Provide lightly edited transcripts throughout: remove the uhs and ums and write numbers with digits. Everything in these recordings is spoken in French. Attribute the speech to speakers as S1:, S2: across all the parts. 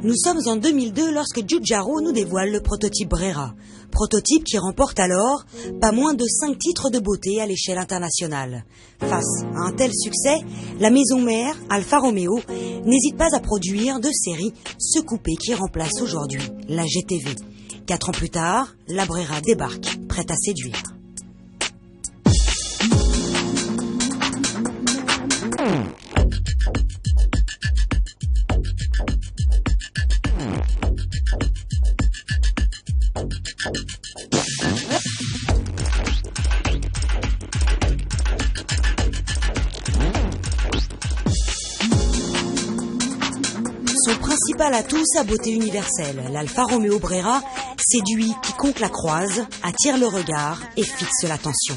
S1: Nous sommes en 2002 lorsque Giugiaro nous dévoile le prototype Brera. Prototype qui remporte alors pas moins de 5 titres de beauté à l'échelle internationale. Face à un tel succès, la maison mère, Alfa Romeo, n'hésite pas à produire de série ce coupé qui remplace aujourd'hui la GTV. 4 ans plus tard, la Brera débarque, prête à séduire. Son principal atout, sa beauté universelle. L'Alfa Romeo Brera séduit quiconque la croise, attire le regard et fixe l'attention.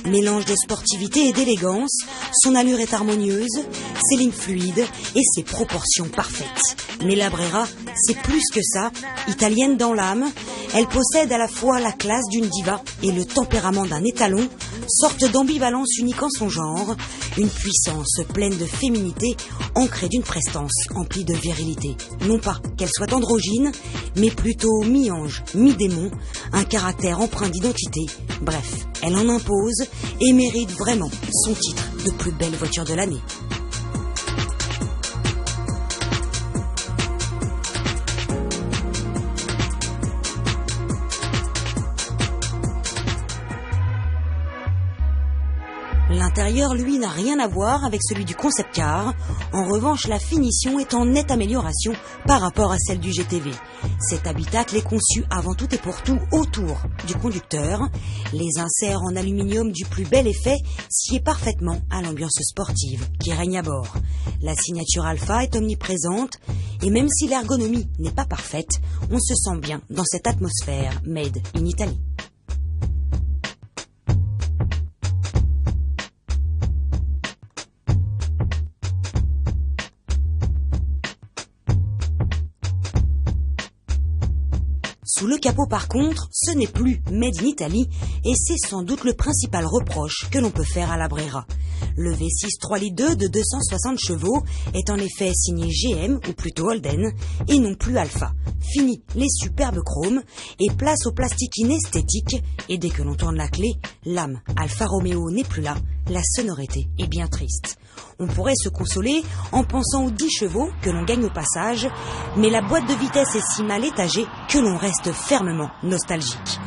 S1: Mélange de sportivité et d'élégance, son allure est harmonieuse, ses lignes fluides et ses proportions parfaites. Mais la Brera, c'est plus que ça, italienne dans l'âme. Elle possède à la fois la classe d'une diva et le tempérament d'un étalon, sorte d'ambivalence unique en son genre, une puissance pleine de féminité, ancrée d'une prestance emplie de virilité. Non pas qu'elle soit androgyne, mais plutôt mi-ange, mi-démon, un caractère empreint d'identité. Bref, elle en impose et mérite vraiment son titre de plus belle voiture de l'année. L'intérieur, lui, n'a rien à voir avec celui du concept car. En revanche, la finition est en nette amélioration par rapport à celle du GTV. Cet habitacle est conçu avant tout et pour tout autour du conducteur. Les inserts en aluminium du plus bel effet sied parfaitement à l'ambiance sportive qui règne à bord. La signature Alfa est omniprésente et même si l'ergonomie n'est pas parfaite, on se sent bien dans cette atmosphère made in Italy. Sous le capot par contre, ce n'est plus Made in Italy et c'est sans doute le principal reproche que l'on peut faire à la Brera. Le V6 3 litres 2 de 260 chevaux est en effet signé GM ou plutôt Holden et non plus Alfa. Fini les superbes chromes et place au plastique inesthétique et dès que l'on tourne la clé, l'âme Alfa Romeo n'est plus là, la sonorité est bien triste. On pourrait se consoler en pensant aux 10 chevaux que l'on gagne au passage, mais la boîte de vitesse est si mal étagée que l'on reste fermement nostalgique.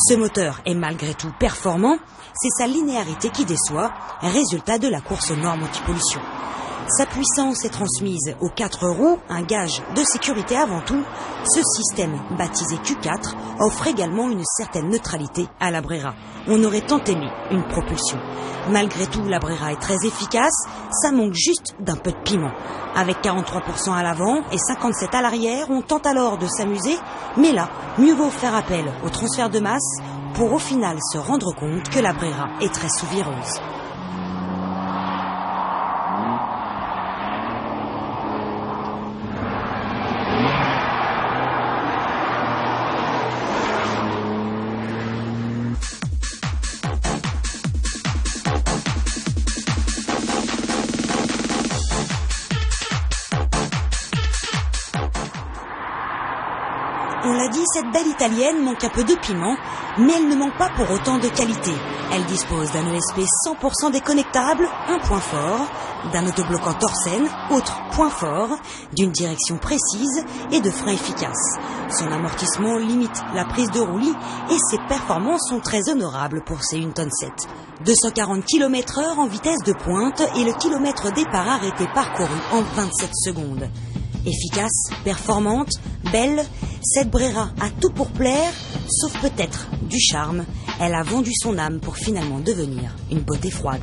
S1: Ce moteur est malgré tout performant, c'est sa linéarité qui déçoit, résultat de la course aux normes anti-pollution. Sa puissance est transmise aux 4 roues, un gage de sécurité avant tout. Ce système, baptisé Q4, offre également une certaine neutralité à la Brera. On aurait tant aimé une propulsion. Malgré tout, la Brera est très efficace, ça manque juste d'un peu de piment. Avec 43% à l'avant et 57% à l'arrière, on tente alors de s'amuser, mais là, mieux vaut faire appel au transfert de masse pour au final se rendre compte que la Brera est très souvireuse. On l'a dit, cette belle italienne manque un peu de piment, mais elle ne manque pas pour autant de qualité. Elle dispose d'un ESP 100% déconnectable, un point fort, d'un autobloquant Torsen, autre point fort, d'une direction précise et de freins efficaces. Son amortissement limite la prise de roulis et ses performances sont très honorables pour ses 1,7 tonnes. 240 km/h en vitesse de pointe et le kilomètre départ arrêté parcouru en 27 secondes. Efficace, performante, belle, cette Brera a tout pour plaire, sauf peut-être du charme. Elle a vendu son âme pour finalement devenir une beauté froide.